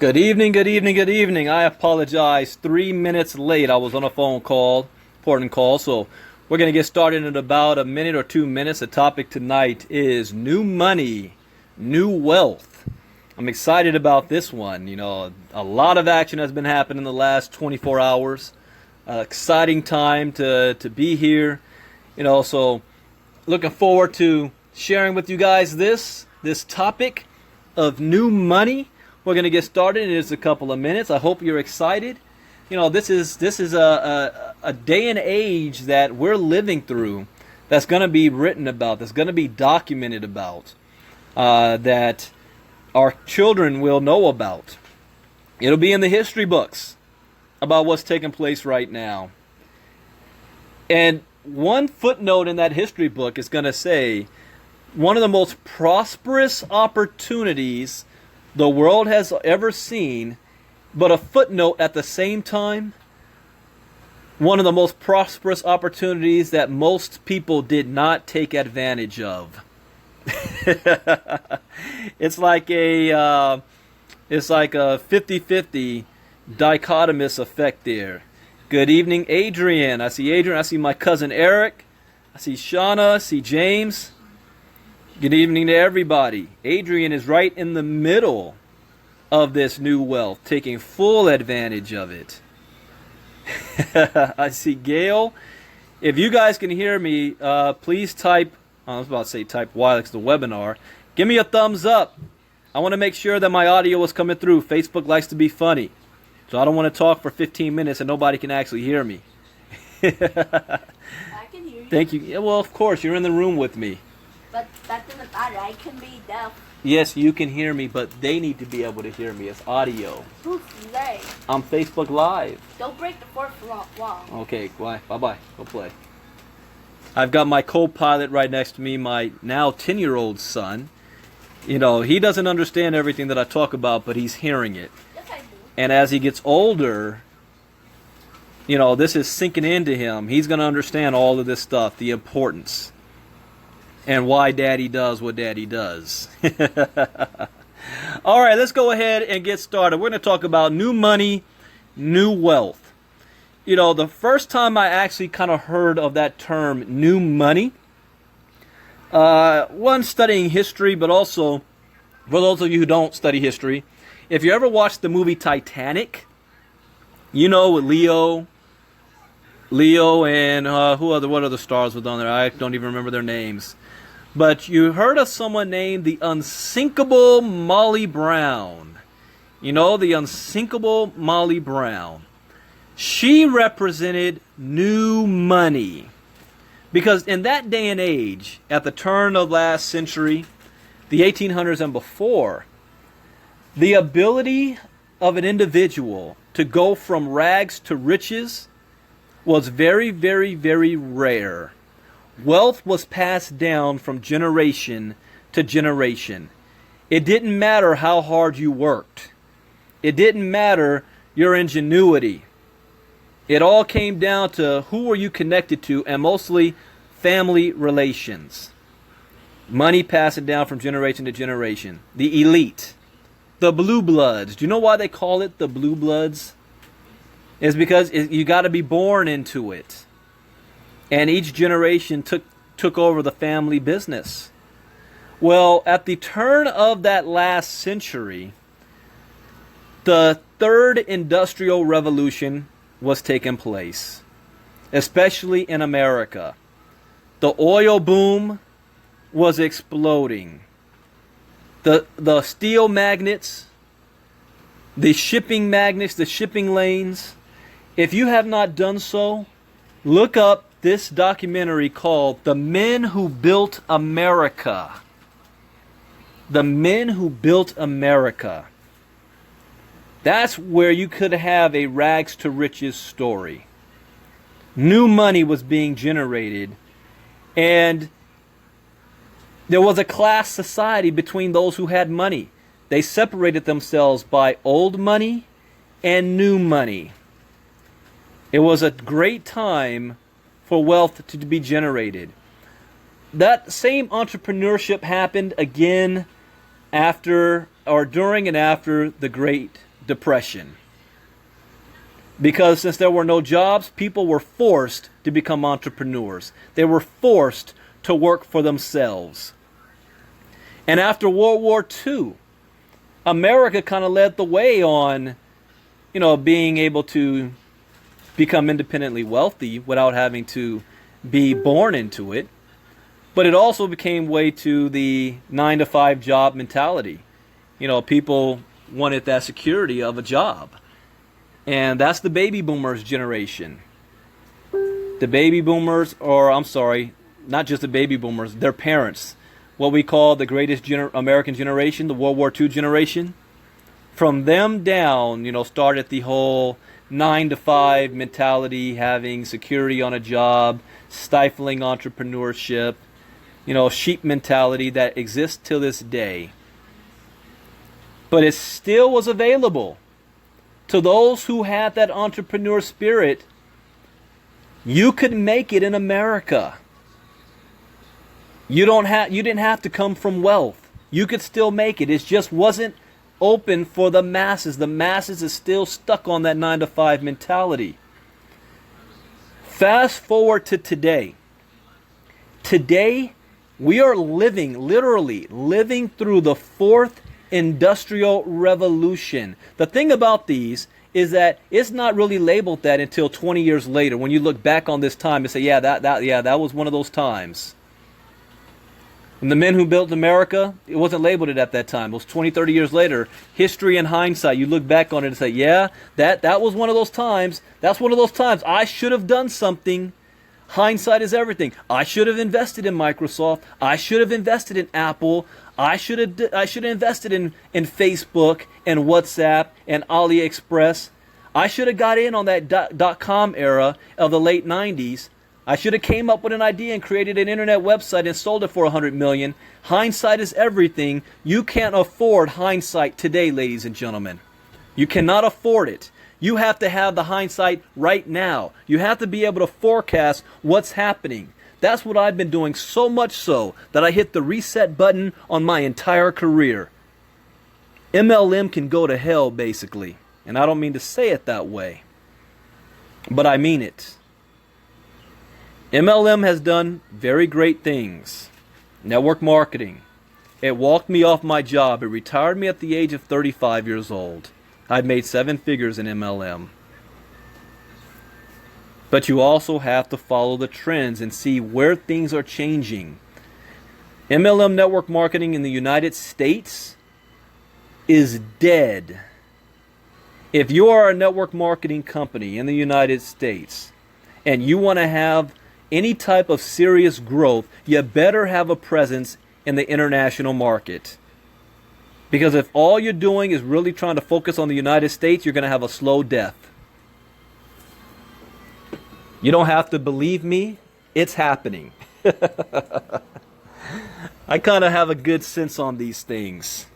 Good evening, good evening, good evening. I apologize. 3 minutes late. I was on a phone call, important call. So we're going to get started in about a minute or 2 minutes. The topic tonight is new money, new wealth. I'm excited about this one. You know, a lot of action has been happening in the last 24 hours. Exciting time to be here. You know, so looking forward to sharing with you guys this topic of new money. We're going to get started in just a couple of minutes. I hope you're excited. You know, this is a day and age that we're living through that's going to be written about, that's going to be documented about, that our children will know about. It'll be in the history books about what's taking place right now. And one footnote in that history book is going to say one of the most prosperous opportunities the world has ever seen, but a footnote at the same time, one of the most prosperous opportunities that most people did not take advantage of. It's like a 50-50 dichotomous effect there. Good evening, Adrian. I see Adrian. I see my cousin Eric. I see Shauna. I see James. Good evening to everybody. Adrian is right in the middle of this new wealth, taking full advantage of it. I see Gail. If you guys can hear me, please type, I was about to say type Y like the webinar. Give me a thumbs up. I want to make sure that my audio is coming through. Facebook likes to be funny. So I don't want to talk for 15 minutes and nobody can actually hear me. I can hear you. Thank you. Yeah, well, of course, you're in the room with me. But that doesn't matter. I can be deaf. Yes, you can hear me, but they need to be able to hear me. It's audio. Who's they? I'm Facebook Live. Don't break the fourth wall. Okay, bye-bye. Go play. I've got my co-pilot right next to me, my now 10-year-old son. You know, he doesn't understand everything that I talk about, but he's hearing it. Yes, I do. And as he gets older, you know, this is sinking into him. He's going to understand all of this stuff, the importance, and why Daddy does what Daddy does. All right, let's go ahead and get started. We're going to talk about new money, new wealth. You know, the first time I actually kind of heard of that term, new money, one, studying history, but also, for those of you who don't study history, if you ever watched the movie Titanic, you know, with Leo and what other stars were on there? I don't even remember their names. But you heard of someone named the unsinkable Molly Brown. You know, the unsinkable Molly Brown. She represented new money. Because in that day and age, at the turn of last century, the 1800s and before, the ability of an individual to go from rags to riches was very, very, very rare. Wealth was passed down from generation to generation. It didn't matter how hard you worked. It didn't matter your ingenuity. It all came down to who were you connected to, and mostly family relations. Money passing down from generation to generation. The elite. The blue bloods. Do you know why they call it the blue bloods? It's because you got to be born into it. And each generation took over the family business. Well, at the turn of that last century, the third industrial revolution was taking place, especially in America. The oil boom was exploding. The steel magnates, the shipping magnates, the shipping lanes. If you have not done so, look up this documentary called The Men Who Built America. The Men Who Built America. That's where you could have a rags to riches story. New money was being generated, and there was a class society between those who had money. They separated themselves by old money and new money. It was a great time for wealth to be generated. That same entrepreneurship happened again after, or during and after, the Great Depression. Because since there were no jobs, people were forced to become entrepreneurs. They were forced to work for themselves. And after World War II, America kind of led the way on, being able to become independently wealthy without having to be born into it. But it also became way to the 9-to-5 job mentality. People wanted that security of a job. And that's the baby boomers generation. The baby boomers, or I'm sorry, not just the baby boomers, their parents. What we call the greatest American generation, the World War II generation. From them down, started the whole 9-to-5 mentality, having security on a job, stifling entrepreneurship, sheep mentality that exists till this day. But it still was available to those who had that entrepreneur spirit. You could make it in America. You didn't have to come from wealth. You could still make it. It just wasn't open for the masses. The masses is still stuck on that 9-to-5 mentality. Fast forward to today. Today, we are literally living through the fourth industrial revolution. The thing about these is that it's not really labeled that until 20 years later. When you look back on this time and say, that was one of those times. And the men who built America, it wasn't labeled it at that time. It was 20, 30 years later. History and hindsight, you look back on it and say, that was one of those times. That's one of those times. I should have done something. Hindsight is everything. I should have invested in Microsoft. I should have invested in Apple. I should have invested in Facebook and WhatsApp and AliExpress. I should have got in on that .com era of the late 90s. I should have came up with an idea and created an internet website and sold it for $100 million. Hindsight is everything. You can't afford hindsight today, ladies and gentlemen. You cannot afford it. You have to have the hindsight right now. You have to be able to forecast what's happening. That's what I've been doing, so much so that I hit the reset button on my entire career. MLM can go to hell, basically. And I don't mean to say it that way, but I mean it. MLM has done very great things. Network marketing. It walked me off my job. It retired me at the age of 35 years old. I've made 7 figures in MLM. But you also have to follow the trends and see where things are changing. MLM network marketing in the United States is dead. If you are a network marketing company in the United States and you want to have any type of serious growth, you better have a presence in the international market. Because if all you're doing is really trying to focus on the United States, you're going to have a slow death. You don't have to believe me. It's happening. I kind of have a good sense on these things.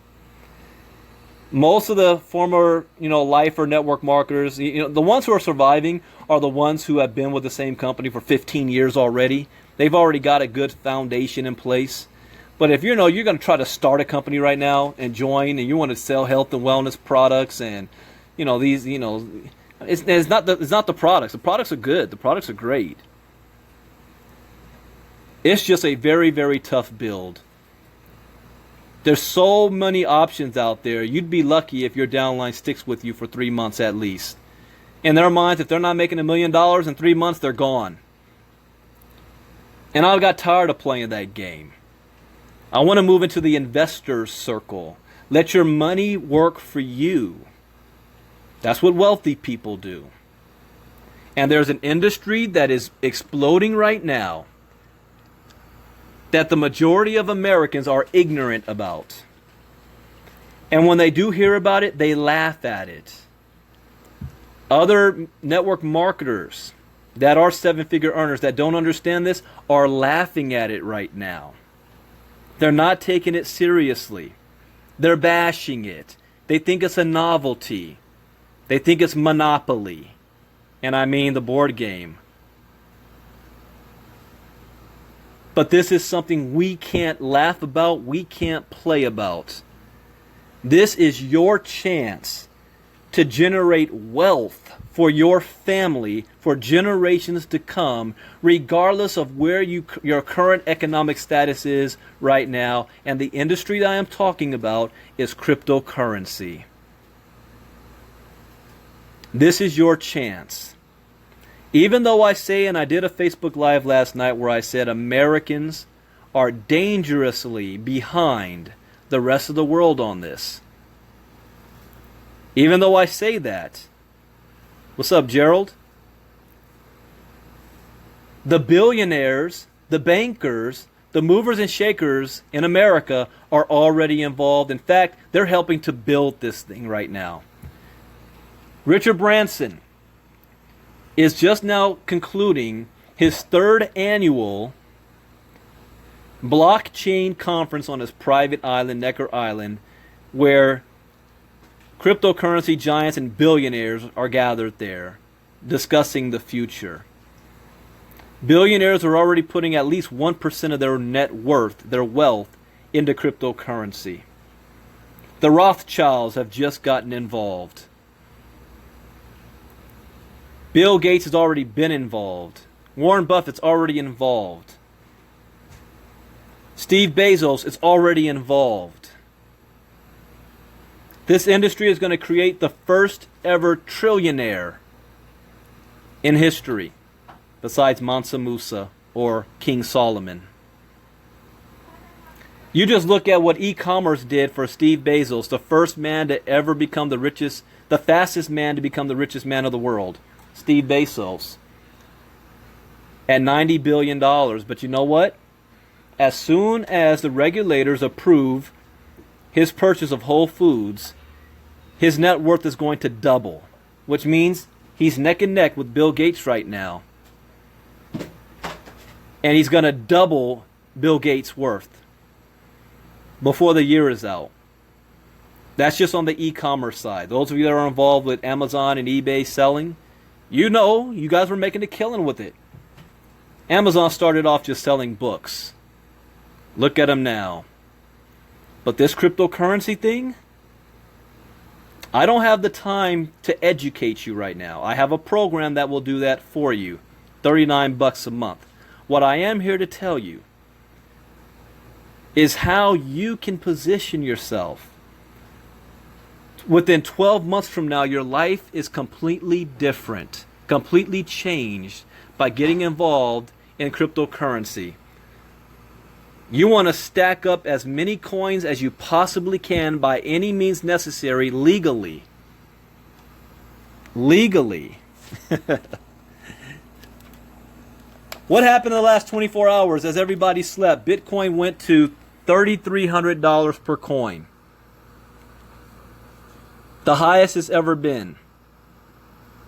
Most of the former, life or network marketers, the ones who are surviving are the ones who have been with the same company for 15 years already. They've already got a good foundation in place. But if you're going to try to start a company right now and join, and you want to sell health and wellness products, and it's not the products. The products are good. The products are great. It's just a very, very tough build. There's so many options out there. You'd be lucky if your downline sticks with you for 3 months at least. In their minds, if they're not making $1 million in 3 months, they're gone. And I got tired of playing that game. I want to move into the investor's circle. Let your money work for you. That's what wealthy people do. And there's an industry that is exploding right now that the majority of Americans are ignorant about. And when they do hear about it, they laugh at it. Other network marketers that are 7-figure earners that don't understand this are laughing at it right now. They're not taking it seriously. They're bashing it. They think it's a novelty. They think it's Monopoly. And I mean the board game. But this is something we can't laugh about, we can't play about. This is your chance to generate wealth for your family for generations to come, regardless of where your current economic status is right now. And the industry that I am talking about is cryptocurrency. This is your chance. Even though I say, and I did a Facebook Live last night where I said Americans are dangerously behind the rest of the world on this. Even though I say that. What's up, Gerald? The billionaires, the bankers, the movers and shakers in America are already involved. In fact, they're helping to build this thing right now. Richard Branson is just now concluding his 3rd annual blockchain conference on his private island, Necker Island, where cryptocurrency giants and billionaires are gathered there discussing the future. Billionaires are already putting at least 1% of their net worth, their wealth, into cryptocurrency. The Rothschilds have just gotten involved. Bill Gates has already been involved. Warren Buffett's already involved. Steve Bezos is already involved. This industry is going to create the first ever trillionaire in history, besides Mansa Musa or King Solomon. You just look at what e-commerce did for Steve Bezos, the first man to ever become the fastest man to become the richest man of the world. Steve Bezos. At $90 billion. But you know what? As soon as the regulators approve his purchase of Whole Foods, his net worth is going to double. Which means he's neck and neck with Bill Gates right now. And he's going to double Bill Gates' worth before the year is out. That's just on the e-commerce side. Those of you that are involved with Amazon and eBay selling, you know, you guys were making a killing with it. Amazon started off just selling books. Look at them now. But this cryptocurrency thing, I don't have the time to educate you right now. I have a program that will do that for you. $39 a month. What I am here to tell you is how you can position yourself. Within 12 months from now, your life is completely different, completely changed by getting involved in cryptocurrency. You want to stack up as many coins as you possibly can by any means necessary legally. Legally. What happened in the last 24 hours as everybody slept? Bitcoin went to $3,300 per coin. The highest it's ever been.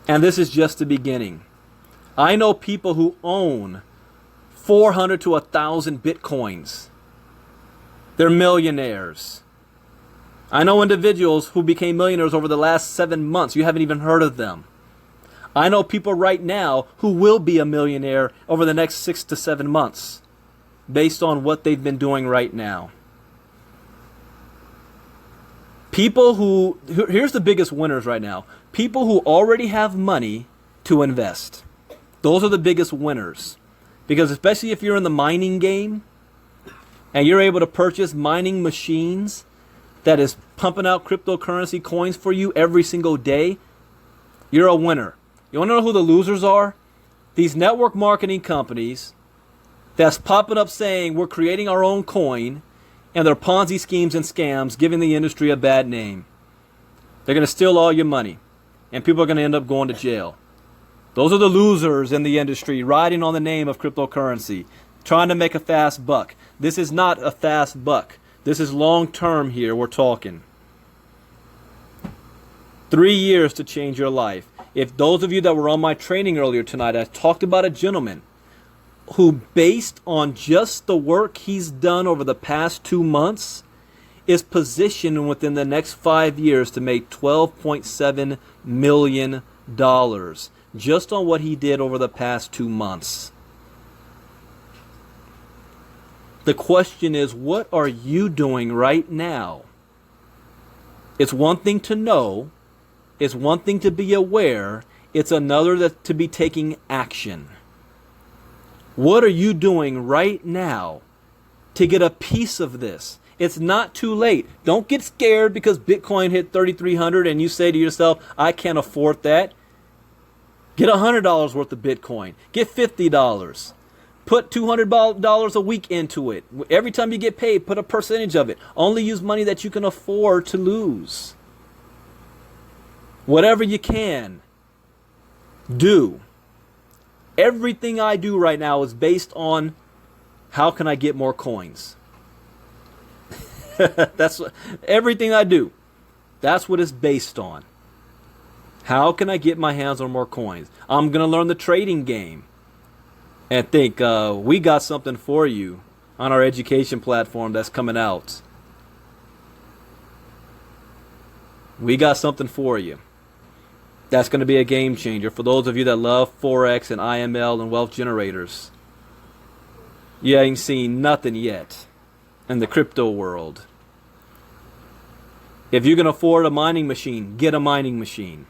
And this is just the beginning. I know people who own 400 to 1,000 Bitcoins. They're millionaires. I know individuals who became millionaires over the last 7 months. You haven't even heard of them. I know people right now who will be a millionaire over the next 6 to 7 months based on what they've been doing right now. People who, here's the biggest winners right now. People who already have money to invest. Those are the biggest winners. Because especially if you're in the mining game and you're able to purchase mining machines that is pumping out cryptocurrency coins for you every single day, you're a winner. You want to know who the losers are? These network marketing companies that's popping up saying we're creating our own coin, and their Ponzi schemes and scams giving the industry a bad name. They're going to steal all your money, and people are going to end up going to jail. Those are the losers in the industry, riding on the name of cryptocurrency, trying to make a fast buck. This is not a fast buck. This is long term here, we're talking. 3 years to change your life. If those of you that were on my training earlier tonight, I talked about a gentleman who, based on just the work he's done over the past 2 months, is positioned within the next 5 years to make $12.7 million just on what he did over the past 2 months. The question is, what are you doing right now? It's one thing to know, It's one thing to be aware. It's another to be taking action. What are you doing right now to get a piece of this? It's not too late. Don't get scared because Bitcoin hit 3,300 and you say to yourself, I can't afford that. Get $100 worth of Bitcoin. Get $50. Put $200 a week into it. Every time you get paid, put a percentage of it. Only use money that you can afford to lose. Whatever you can, do. Everything I do right now is based on how can I get more coins. That's everything I do. That's what it's based on. How can I get my hands on more coins? I'm going to learn the trading game. And think, we got something for you on our education platform that's coming out. We got something for you. That's going to be a game changer for those of you that love Forex and IML and wealth generators. You ain't seen nothing yet in the crypto world. If you can afford a mining machine, get a mining machine.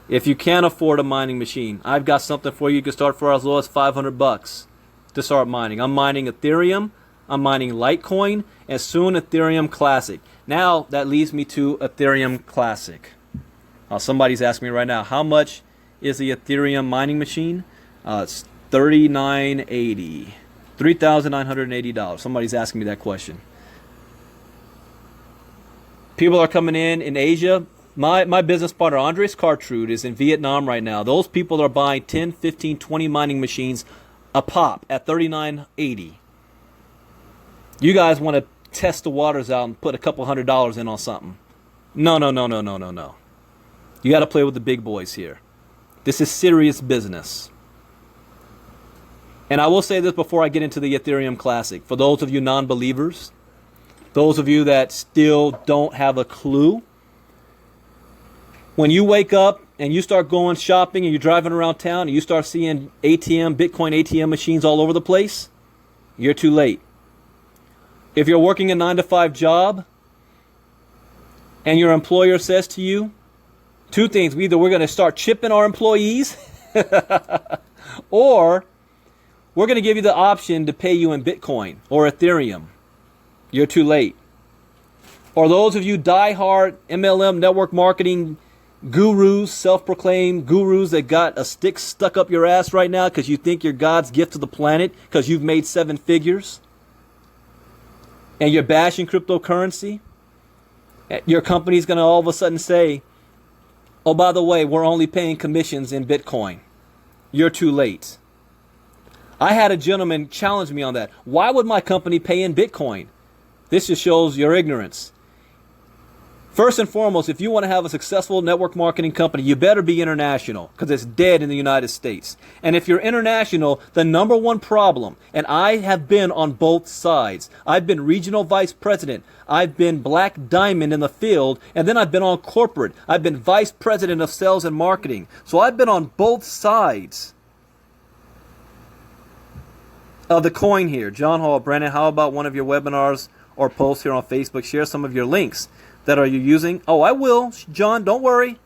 If you can't afford a mining machine, I've got something for you. You can start for as low as $500 to start mining. I'm mining Ethereum, I'm mining Litecoin, and soon Ethereum Classic. Now that leads me to Ethereum Classic. Somebody's asking me right now, how much is the Ethereum mining machine? It's $3,980. $3,980. Somebody's asking me that question. People are coming in Asia. My business partner, Andres Cartrude, is in Vietnam right now. Those people are buying 10, 15, 20 mining machines a pop at $3,980. You guys want to test the waters out and put a couple $100 in on something. No. You got to play with the big boys here. This is serious business. And I will say this before I get into the Ethereum Classic. For those of you non-believers, those of you that still don't have a clue, when you wake up and you start going shopping and you're driving around town and you start seeing Bitcoin ATM machines all over the place, you're too late. If you're working a 9-to-5 job and your employer says to you, two things: either we're going to start chipping our employees or we're going to give you the option to pay you in Bitcoin or Ethereum. You're too late. Or those of you die-hard MLM network marketing gurus, self-proclaimed gurus that got a stick stuck up your ass right now because you think you're God's gift to the planet because you've made 7 figures and you're bashing cryptocurrency, your company's going to all of a sudden say, oh, by the way, we're only paying commissions in Bitcoin. You're too late. I had a gentleman challenge me on that. Why would my company pay in Bitcoin? This just shows your ignorance. First and foremost, if you want to have a successful network marketing company, you better be international because it's dead in the United States. And if you're international, the number one problem, and I have been on both sides. I've been regional vice president. I've been black diamond in the field, and then I've been on corporate. I've been vice president of sales and marketing. So I've been on both sides of the coin here. John Hall, Brandon, how about one of your webinars or posts here on Facebook? Share some of your links that are you using. Oh, I will, John, don't worry.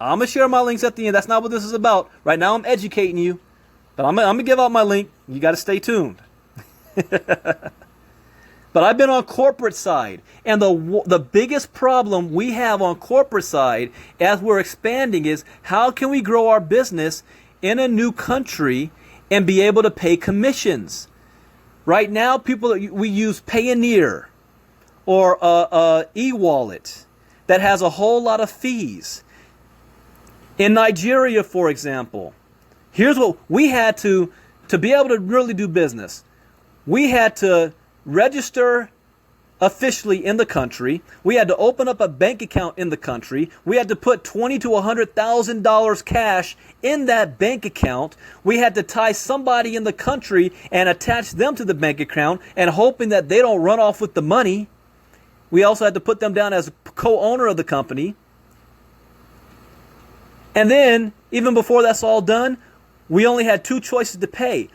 I'm going to share my links at the end. That's not what this is about. Right now I'm educating you, but I'm going to give out my link. You got to stay tuned. But I've been on corporate side, and the biggest problem we have on corporate side as we're expanding is how can we grow our business in a new country and be able to pay commissions. Right now, we use Payoneer or e-wallet that has a whole lot of fees. In Nigeria, for example, here's what we had to be able to really do business. We had to register officially in the country. We had to open up a bank account in the country. We had to put $20,000 to $100,000 cash in that bank account. We had to tie somebody in the country and attach them to the bank account and hoping that they don't run off with the money. We also had to put them down as a co-owner of the company. And then, even before that's all done, we only had 2 choices to pay.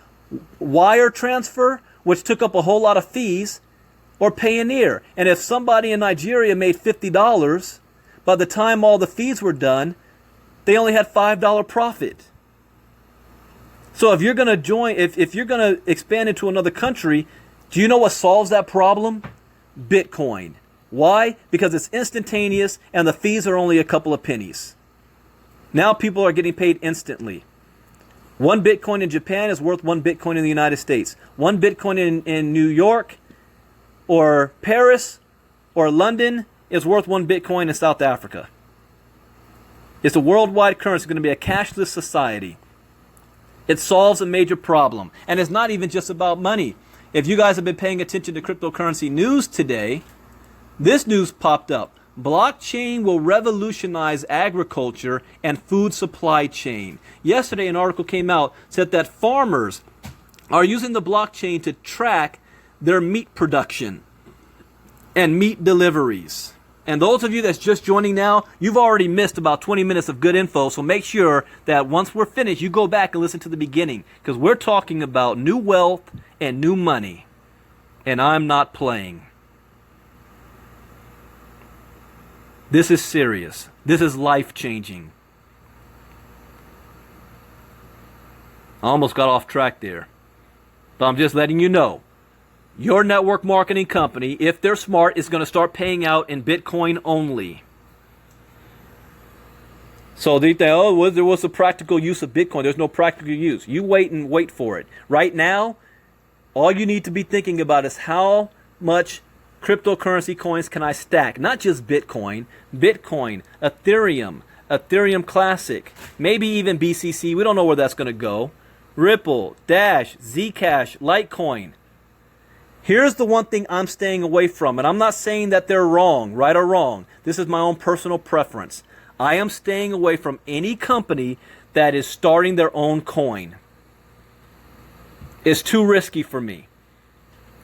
Wire transfer, which took up a whole lot of fees, or Payoneer. And if somebody in Nigeria made $50, by the time all the fees were done, they only had $5 profit. So if you're going to join, if you're going to expand into another country, do you know what solves that problem? Bitcoin. Why? Because it's instantaneous and the fees are only a couple of pennies. Now people are getting paid instantly. 1 Bitcoin in Japan is worth 1 Bitcoin in the United States. 1 Bitcoin in New York or Paris or London is worth 1 Bitcoin in South Africa. It's a worldwide currency. It's going to be a cashless society. It solves a major problem. And it's not even just about money. If you guys have been paying attention to cryptocurrency news today, this news popped up. Blockchain will revolutionize agriculture and food supply chain. Yesterday, an article came out said that farmers are using the blockchain to track their meat production and meat deliveries. And those of you that's just joining now, you've already missed about 20 minutes of good info. So make sure that once we're finished, you go back and listen to the beginning, because we're talking about new wealth and new money. And I'm not playing. This is serious. This is life-changing. I almost got off track there. But I'm just letting you know. Your network marketing company, if they're smart, is going to start paying out in Bitcoin only. So they think, oh, there was a practical use of Bitcoin. There's no practical use. You wait for it. Right now, all you need to be thinking about is how much cryptocurrency coins can I stack? Not just Bitcoin, Ethereum, Ethereum Classic, maybe even BCC. We don't know where that's going to go. Ripple, Dash, Zcash, Litecoin. Here's the one thing I'm staying away from, and I'm not saying that they're wrong, right or wrong. This is my own personal preference. I am staying away from any company that is starting their own coin. It's too risky for me.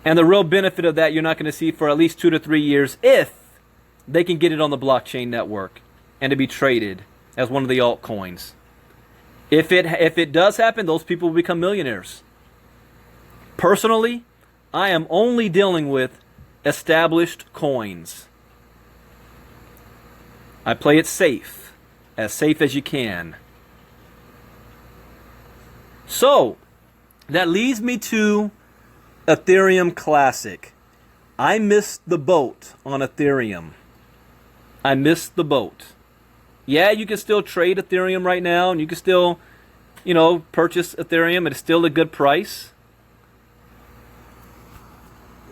And the real benefit of that you're not going to see for at least 2 to 3 years if they can get it on the blockchain network and to be traded as one of the altcoins. If it does happen, those people will become millionaires. Personally, I am only dealing with established coins. I play it safe as you can. So, that leads me to Ethereum Classic. I missed the boat on Ethereum. I missed the boat. Yeah, you can still trade Ethereum right now, and you can still, purchase Ethereum. It's still a good price.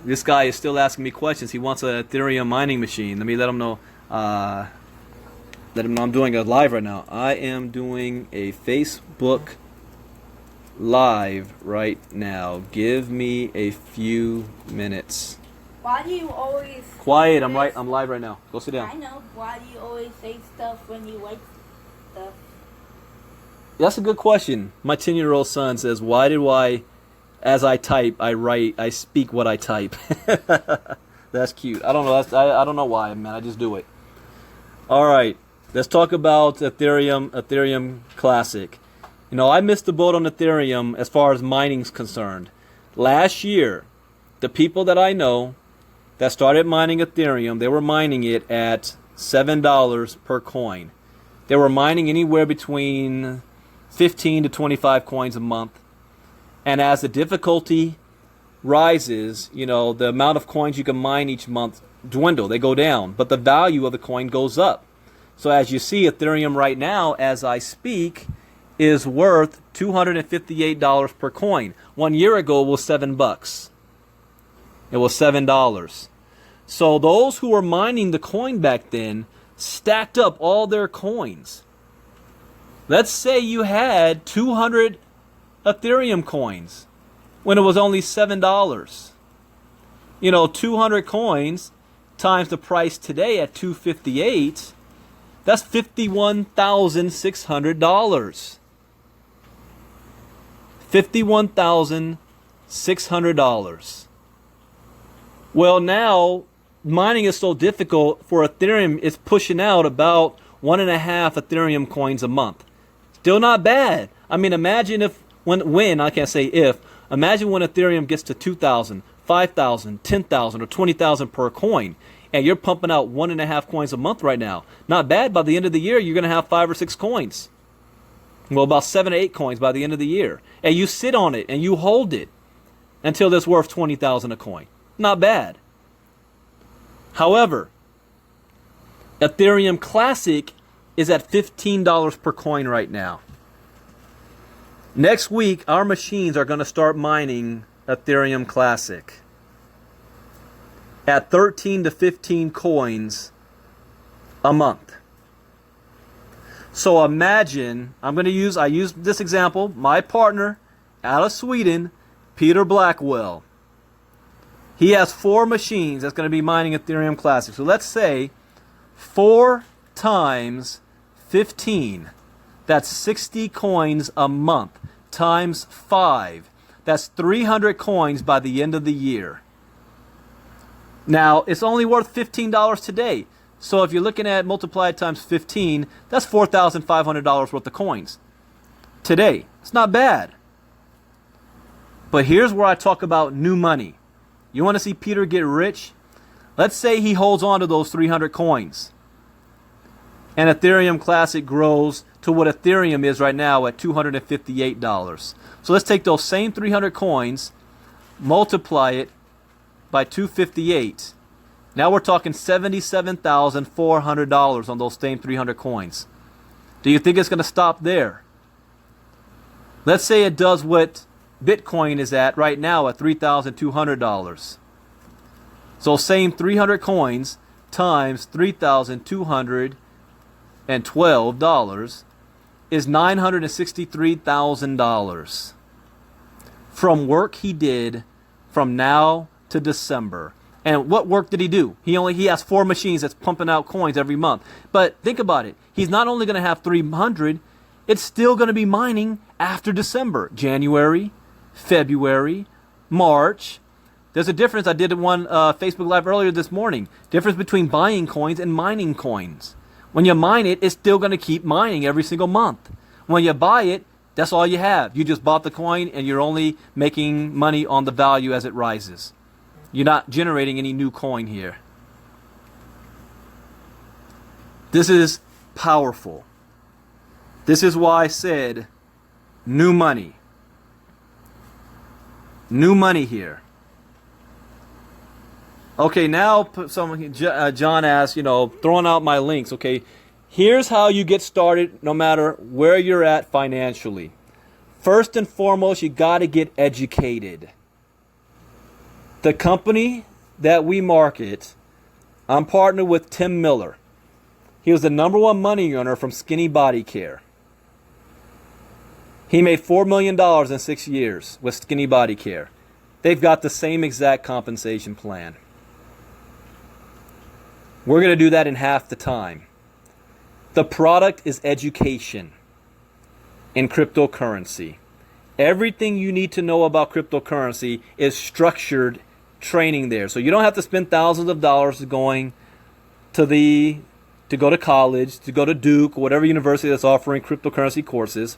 This guy is still asking me questions. He wants an Ethereum mining machine. Let me let him know. Let him know I'm doing a live right now. I am doing a Facebook live right now. Give me a few minutes. Why do you always... Quiet, I'm live right now. Go sit down. I know. Why do you always say stuff when you like stuff? That's a good question. My 10-year-old son says, why do I, as I type, I write, I speak what I type? That's cute. I don't know. I don't know why, man. I just do it. All right. Let's talk about Ethereum Classic. I missed the boat on Ethereum as far as mining's concerned. Last year, the people that I know that started mining Ethereum, they were mining it at $7 per coin. They were mining anywhere between 15 to 25 coins a month. And as the difficulty rises, the amount of coins you can mine each month dwindle. They go down, but the value of the coin goes up. So as you see, Ethereum right now, as I speak, is worth $258 per coin. 1 year ago, it was $7. It was $7. So those who were mining the coin back then stacked up all their coins. Let's say you had 200 Ethereum coins when it was only $7. 200 coins times the price today at $258, that's $51,600. $51,600. Well, now mining is so difficult for Ethereum, it's pushing out about 1.5 Ethereum coins a month. Still not imagine if, imagine when Ethereum gets to 2,000, 5,000, 10,000, or 20,000 per coin. And you're pumping out 1.5 coins a month right now. Not bad. By the end of the year, you're going to have 5 or 6 coins. Well, about 7 or 8 coins by the end of the year. And you sit on it and you hold it until it's worth 20,000 a coin. Not bad. However, Ethereum Classic is at $15 per coin right now. Next week, our machines are going to start mining Ethereum Classic at 13 to 15 coins a month. So imagine, I use this example, my partner out of Sweden, Peter Blackwell. He has 4 machines that's going to be mining Ethereum Classic. So let's say 4 times 15, that's 60 coins a month, times 5. That's 300 coins by the end of the year. Now, it's only worth $15 today. So if you're looking at multiplied times 15, that's $4,500 worth of coins today. It's not bad. But here's where I talk about new money. You want to see Peter get rich? Let's say he holds on to those 300 coins. And Ethereum Classic grows to what Ethereum is right now at $258. So let's take those same 300 coins, multiply it by 258. Now we're talking $77,400 on those same 300 coins. Do you think it's going to stop there? Let's say it does what Bitcoin is at right now at $3,200. So same 300 coins times $3,212 is $963,000 from work he did from now to December. And what work did he do? He has 4 machines that's pumping out coins every month. But think about it. He's not only going to have 300, it's still going to be mining after December. January, February, March. There's a difference. I did one Facebook Live earlier this morning. Difference between buying coins and mining coins. When you mine it, it's still going to keep mining every single month. When you buy it, that's all you have. You just bought the coin and you're only making money on the value as it rises. You're not generating any new coin here. This is powerful. This is why I said new money. New money here. Okay, now John asked, throwing out my links. Okay, here's how you get started no matter where you're at financially. First and foremost, you got to get educated. The company that we market, I'm partnered with Tim Miller. He was the #1 money earner from Skinny Body Care. He made $4 million in 6 years with Skinny Body Care. They've got the same exact compensation plan. We're going to do that in half the time. The product is education in cryptocurrency. Everything you need to know about cryptocurrency is structured training there. So you don't have to spend thousands of dollars going to go to college, to go to Duke, or whatever university that's offering cryptocurrency courses.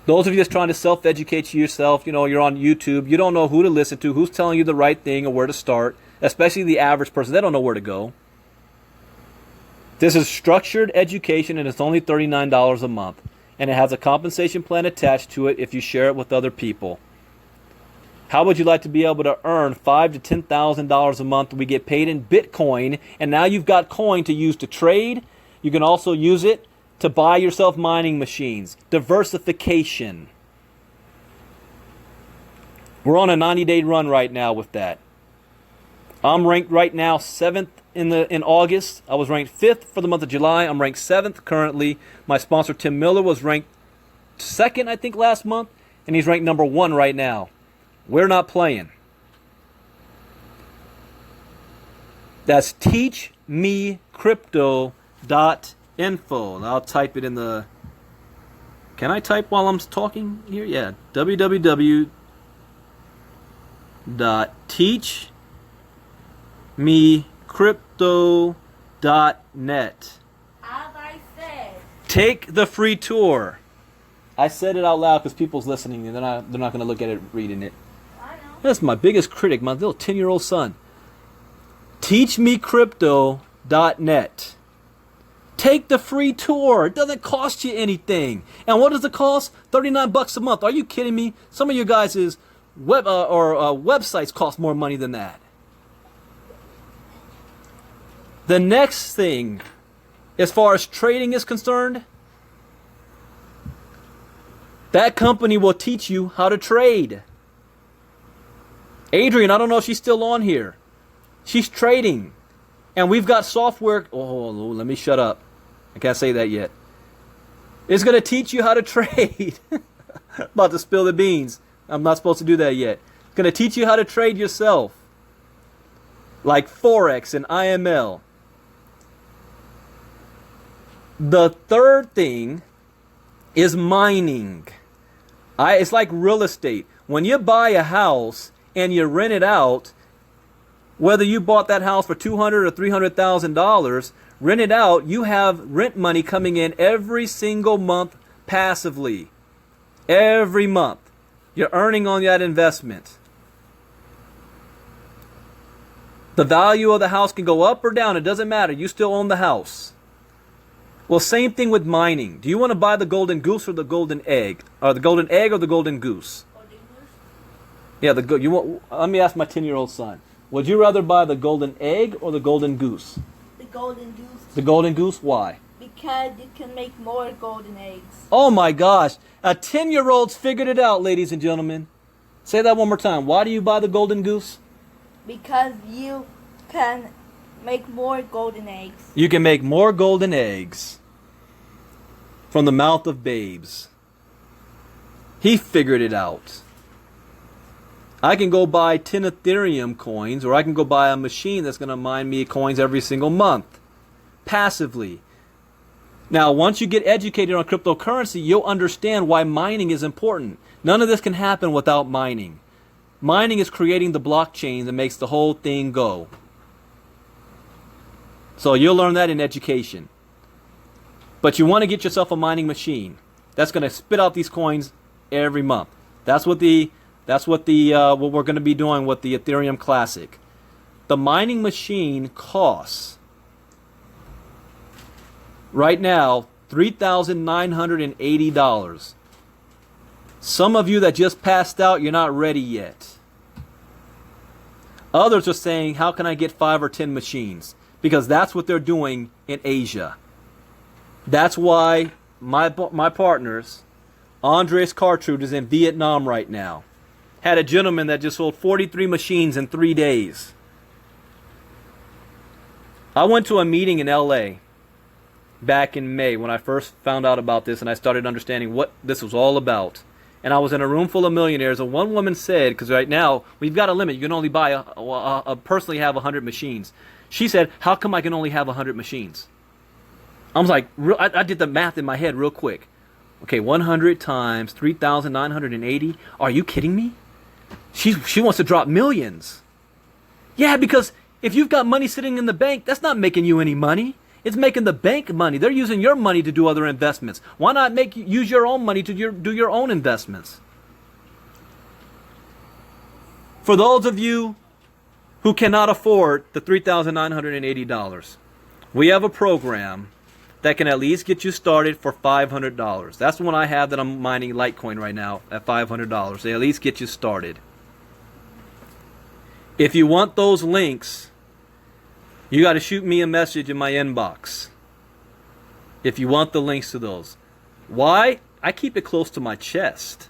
Those of you that's trying to self-educate yourself, you're on YouTube, you don't know who to listen to, who's telling you the right thing or where to start, especially the average person. They don't know where to go. This is structured education, and it's only $39 a month. And it has a compensation plan attached to it if you share it with other people. How would you like to be able to earn $5,000 to $10,000 a month? We get paid in Bitcoin, and now you've got coin to use to trade. You can also use it to buy yourself mining machines. Diversification. We're on a 90-day run right now with that. I'm ranked right now 7th in August. I was ranked 5th for the month of July. I'm ranked 7th currently. My sponsor Tim Miller was ranked 2nd, I think, last month, and he's ranked #1 right now. We're not playing. That's teachmecrypto.info. And I'll type it in the... Can I type while I'm talking here? Yeah. www.teachmecrypto.net. As I said. Take the free tour. I said it out loud because people's listening and they're not going to look at it reading it. I know. That's my biggest critic, my little 10-year-old son. TeachMeCrypto.net. Take the free tour. It doesn't cost you anything. And what does it cost? $39 a month. Are you kidding me? Some of you guys' websites cost more money than that. The next thing, as far as trading is concerned, that company will teach you how to trade. Adrian, I don't know if she's still on here. She's trading. And we've got software. Oh, let me shut up. I can't say that yet. It's going to teach you how to trade. About to spill the beans. I'm not supposed to do that yet. It's going to teach you how to trade yourself. Like Forex and IML. The third thing is mining. It's like real estate. When you buy a house and you rent it out, whether you bought that house for $200,000 or $300,000, rent it out, you have rent money coming in every single month passively. Every month. You're earning on that investment. The value of the house can go up or down. It doesn't matter. You still own the house. Well, same thing with mining. Do you want to buy the golden goose or the golden egg? Or the golden egg or the golden goose? Golden goose? Yeah, let me ask my 10-year-old son. Would you rather buy the golden egg or the golden goose? The golden goose. The golden goose? Why? Because you can make more golden eggs. Oh my gosh. A 10-year-old's figured it out, ladies and gentlemen. Say that one more time. Why do you buy the golden goose? Because you can make more golden eggs. You can make more golden eggs from the mouth of babes. He figured it out. I can go buy 10 Ethereum coins, or I can go buy a machine that's going to mine me coins every single month, passively. Now, once you get educated on cryptocurrency, you'll understand why mining is important. None of this can happen without mining. Mining is creating the blockchain that makes the whole thing go. So you'll learn that in education. But you want to get yourself a mining machine that's going to spit out these coins every month. That's what we're going to be doing with the Ethereum Classic. The mining machine costs right now $3,980. Some of you that just passed out, you're not ready yet. Others are saying, how can I get 5 or 10 machines? Because that's what they're doing in Asia. That's why my partners, Andres Cartrude, is in Vietnam right now. Had a gentleman that just sold 43 machines in 3 days. I went to a meeting in LA back in May when I first found out about this and I started understanding what this was all about. And I was in a room full of millionaires, and one woman said, because right now we've got a limit, you can only buy personally have 100 machines. She said, how come I can only have 100 machines? I was like, I did the math in my head real quick. Okay, 100 times 3,980. Are you kidding me? She wants to drop millions. Yeah, because if you've got money sitting in the bank, that's not making you any money. It's making the bank money. They're using your money to do other investments. Why not use your own money to do your own investments? For those of you who cannot afford the $3,980, we have a program that can at least get you started for $500. That's the one I have that I'm mining Litecoin right now at $500. They at least get you started. If you want those links, you got to shoot me a message in my inbox if you want the links to those. Why? I keep it close to my chest.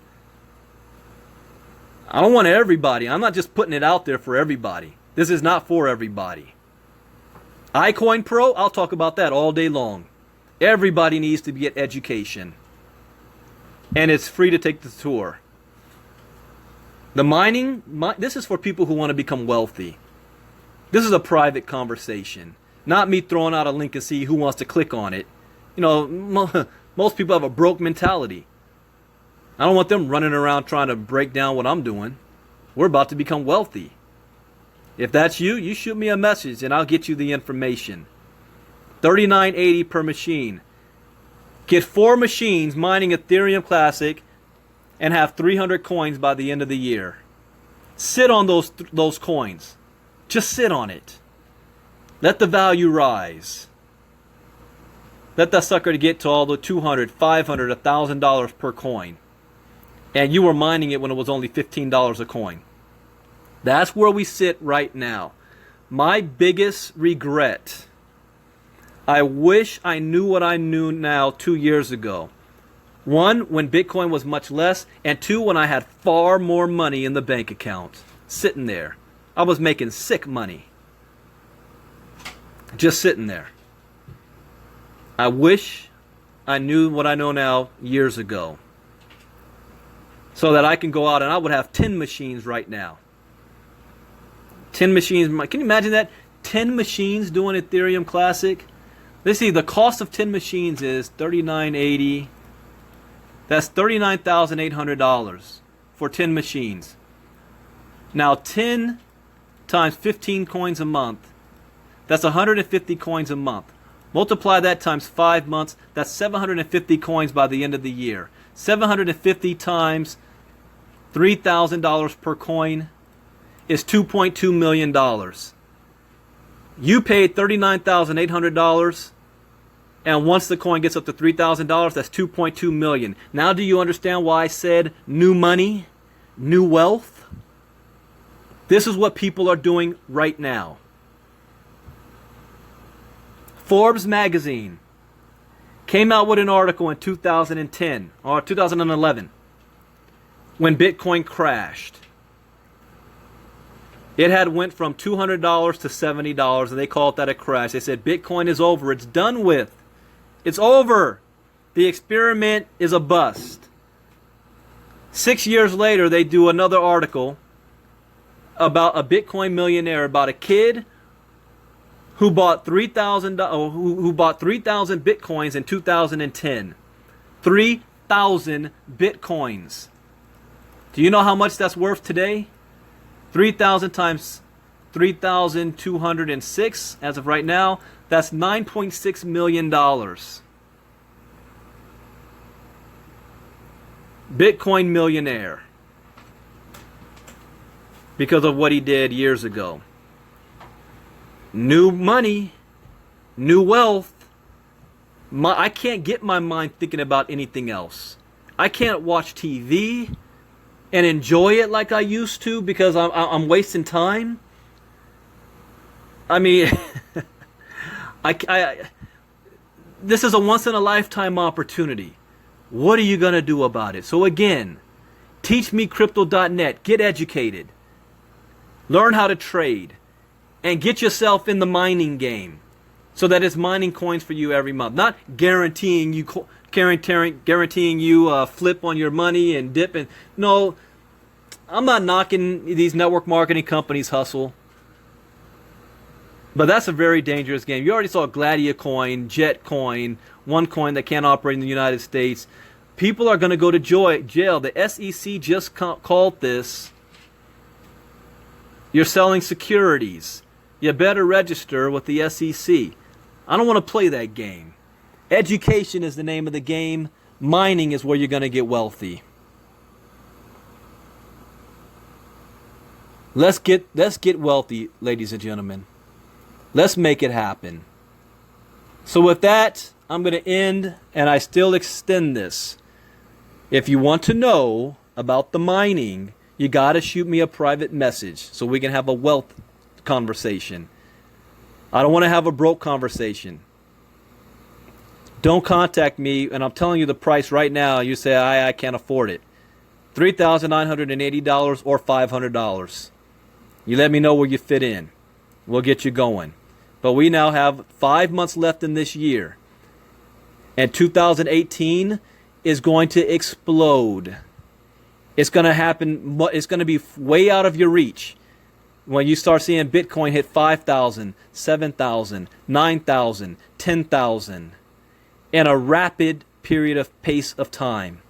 I don't want everybody. I'm not just putting it out there for everybody. This is not for everybody. iCoinPro, I'll talk about that all day long. Everybody needs to get education. And it's free to take the tour. The mining, this is for people who want to become wealthy. This is a private conversation. Not me throwing out a link and see who wants to click on it. You know, most people have a broke mentality. I don't want them running around trying to break down what I'm doing. We're about to become wealthy. If that's you, you shoot me a message and I'll get you the information. $39.80 per machine. Get 4 machines mining Ethereum Classic and have 300 coins by the end of the year. Sit on those coins. Just sit on it. Let the value rise. Let that sucker get to all the $200, $500, $1,000 per coin. And you were mining it when it was only $15 a coin. That's where we sit right now. My biggest regret, I wish I knew what I knew now 2 years ago. One, when Bitcoin was much less, and two, when I had far more money in the bank account sitting there. I was making sick money. Just sitting there. I wish I knew what I know now years ago. So that I can go out and I would have 10 machines right now. 10 machines. Can you imagine that? 10 machines doing Ethereum Classic. Let's see, the cost of 10 machines is $39.80. That's $39,800 for 10 machines. Now 10 times 15 coins a month. That's 150 coins a month. Multiply that times 5 months. That's 750 coins by the end of the year. 750 times $3,000 per coin is $2.2 million. You paid $39,800, and once the coin gets up to $3,000, that's $2.2 million. Now do you understand why I said new money, new wealth? This is what people are doing right now. Forbes magazine came out with an article in 2010 or 2011 when Bitcoin crashed. It had went from $200 to $70, and they called that a crash. They said Bitcoin is over. It's done with. It's over. The experiment is a bust. 6 years later, they do another article about a Bitcoin millionaire, about a kid who bought 3,000 Bitcoins in 2010. 3,000 Bitcoins. Do you know how much that's worth today? 3,000 times 3,206 as of right now, that's $9.6 million. Bitcoin millionaire. Because of what he did years ago. New money, new wealth. I can't get my mind thinking about anything else. I can't watch TV and enjoy it like I used to because I'm wasting time. I mean, this is a once-in-a-lifetime opportunity. What are you going to do about it? So again, teachmecrypto.net. Get educated. Learn how to trade. And get yourself in the mining game so that it's mining coins for you every month. Not guaranteeing you flip on your money and dip. And no, I'm not knocking these network marketing companies' hustle. But that's a very dangerous game. You already saw Gladia coin, Jet coin, one coin that can't operate in the United States. People are going to go to jail. The SEC just called this. You're selling securities. You better register with the SEC. I don't want to play that game. Education is the name of the game. Mining is where you're going to get wealthy. Let's get wealthy, ladies and gentlemen. Let's make it happen. So with that, I'm going to end, and I still extend this. If you want to know about the mining, you got to shoot me a private message so we can have a wealth conversation. I don't want to have a broke conversation. Don't contact me, and I'm telling you the price right now. You say, I can't afford it. $3,980 or $500. You let me know where you fit in. We'll get you going. But we now have 5 months left in this year. And 2018 is going to explode. It's going to happen. It's going to be way out of your reach. When you start seeing Bitcoin hit 5,000, 7,000, 9,000, 10,000 in a rapid period of pace of time.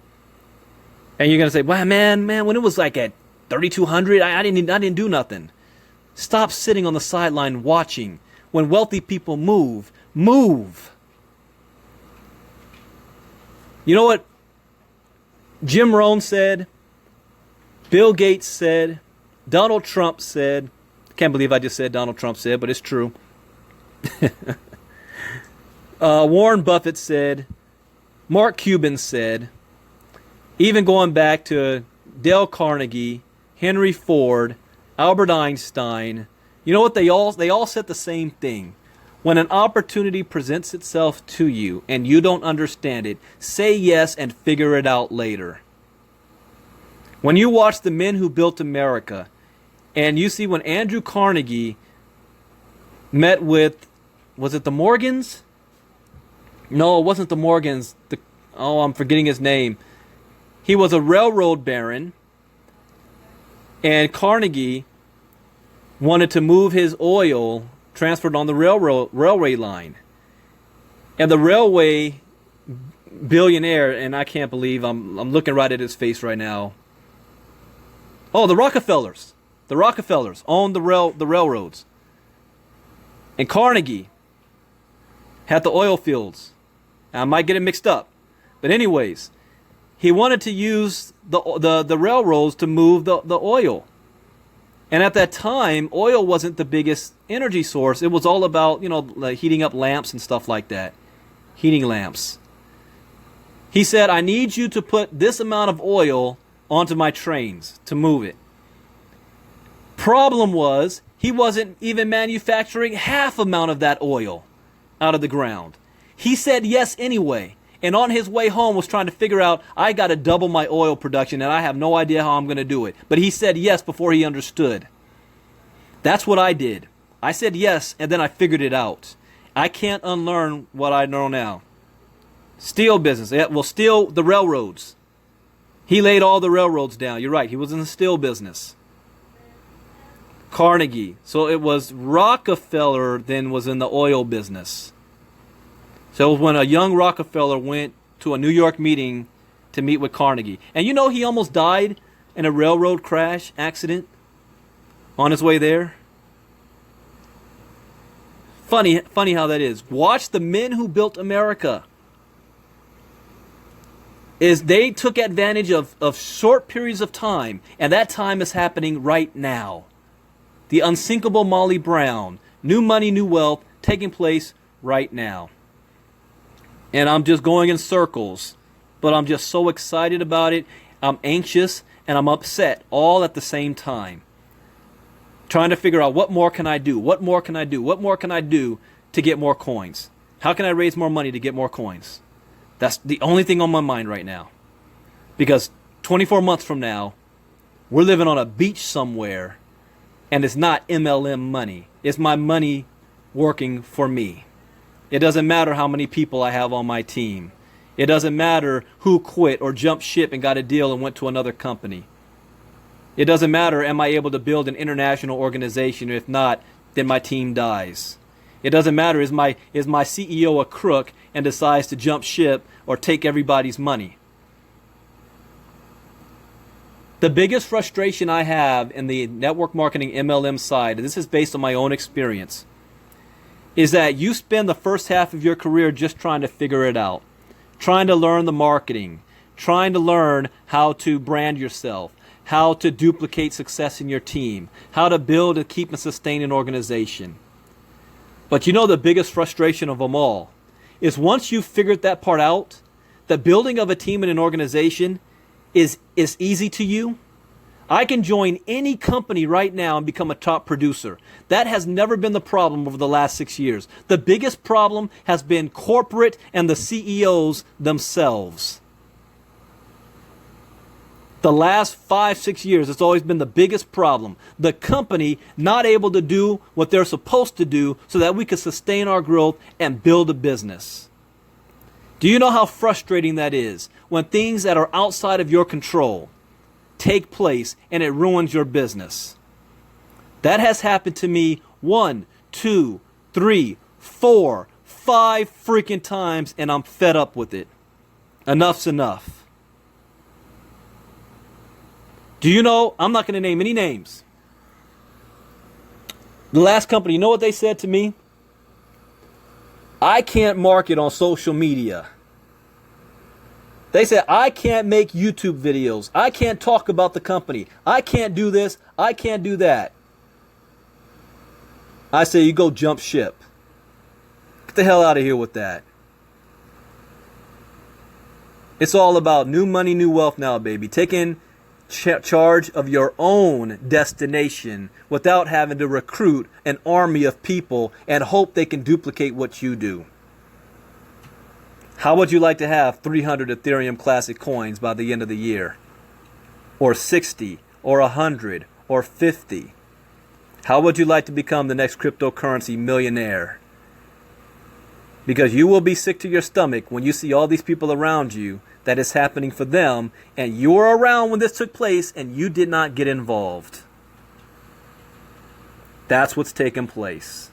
And you're going to say, well, man, when it was like at 3,200, I didn't do nothing. Stop sitting on the sideline watching. When wealthy people move. You know what Jim Rohn said? Bill Gates said, Donald Trump said, can't believe I just said Donald Trump said, but it's true. Warren Buffett said, Mark Cuban said, even going back to Dale Carnegie, Henry Ford, Albert Einstein, you know what they all said the same thing. When an opportunity presents itself to you and you don't understand it, say yes and figure it out later. When you watch The Men Who Built America, and you see when Andrew Carnegie met with, was it the Morgans? No, it wasn't the Morgans. I'm forgetting his name. He was a railroad baron, and Carnegie wanted to move his oil transferred on the railway line. And the railway billionaire, and I can't believe I'm looking right at his face right now. Oh, the Rockefellers. The Rockefellers owned the railroads. And Carnegie had the oil fields. I might get it mixed up. But anyways, he wanted to use the railroads to move the oil. And at that time, oil wasn't the biggest energy source. It was all about, like heating up lamps and stuff like that. Heating lamps. He said, I need you to put this amount of oil onto my trains to move it. Problem was, he wasn't even manufacturing half amount of that oil out of the ground. He said yes anyway. And on his way home was trying to figure out, I got to double my oil production and I have no idea how I'm going to do it. But he said yes before he understood. That's what I did. I said yes and then I figured it out. I can't unlearn what I know now. Steel business. Yeah, well, steel, the railroads. He laid all the railroads down. You're right. He was in the steel business. Carnegie. So it was Rockefeller then was in the oil business. So when a young Rockefeller went to a New York meeting to meet with Carnegie. And he almost died in a railroad crash accident on his way there. Funny how that is. Watch The Men Who Built America. They took advantage of short periods of time, and that time is happening right now. The unsinkable Molly Brown, new money, new wealth, taking place right now. And I'm just going in circles, but I'm just so excited about it. I'm anxious and I'm upset all at the same time. Trying to figure out what more can I do? What more can I do? What more can I do to get more coins? How can I raise more money to get more coins? That's the only thing on my mind right now. Because 24 months from now, we're living on a beach somewhere, and it's not MLM money. It's my money working for me. It doesn't matter how many people I have on my team. It doesn't matter who quit or jumped ship and got a deal and went to another company. It doesn't matter, am I able to build an international organization? If not, then my team dies. It doesn't matter, is my CEO a crook and decides to jump ship or take everybody's money? The biggest frustration I have in the network marketing MLM side, and this is based on my own experience, is that you spend the first half of your career just trying to figure it out, trying to learn the marketing, trying to learn how to brand yourself, how to duplicate success in your team, how to build and keep and sustain an organization. But the biggest frustration of them all is once you've figured that part out, the building of a team and an organization is easy to you. I can join any company right now and become a top producer. That has never been the problem over the last 6 years. The biggest problem has been corporate and the CEOs themselves. The last 5-6 years, it's always been the biggest problem. The company not able to do what they're supposed to do so that we can sustain our growth and build a business. Do you know how frustrating that is when things that are outside of your control take place and it ruins your business? That has happened to me 1, 2, 3, 4, 5 freaking times, and I'm fed up with it. Enough's enough. Do you know, I'm not going to name any names. The last company, you know what they said to me? I can't market on social media. They say, I can't make YouTube videos. I can't talk about the company. I can't do this. I can't do that. I say, you go jump ship. Get the hell out of here with that. It's all about new money, new wealth now, baby. Taking charge of your own destination without having to recruit an army of people and hope they can duplicate what you do. How would you like to have 300 Ethereum Classic coins by the end of the year? Or 60, or 100, or 50? How would you like to become the next cryptocurrency millionaire? Because you will be sick to your stomach when you see all these people around you that is happening for them, and you were around when this took place and you did not get involved. That's what's taken place.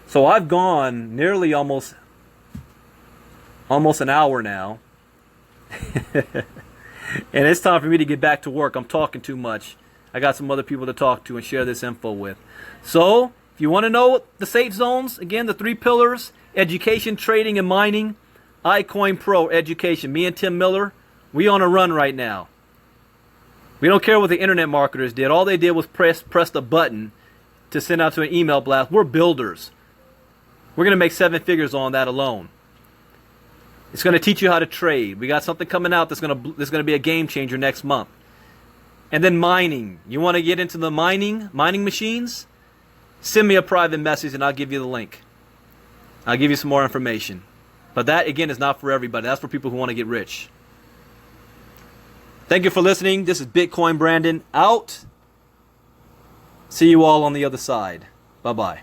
So I've gone nearly almost an hour now. And it's time for me to get back to work. I'm talking too much. I got some other people to talk to and share this info with. So, if you want to know the safe zones, again, the 3 pillars: education, trading, and mining. iCoinPro education. Me and Tim Miller, we on a run right now. We don't care what the internet marketers did. All they did was press the button to send out to an email blast. We're builders. We're going to make 7 figures on that alone. It's going to teach you how to trade. We got something coming out that's going to be a game changer next month. And then mining. You want to get into the mining machines? Send me a private message and I'll give you the link. I'll give you some more information. But that, again, is not for everybody. That's for people who want to get rich. Thank you for listening. This is Bitcoin Brandon out. See you all on the other side. Bye-bye.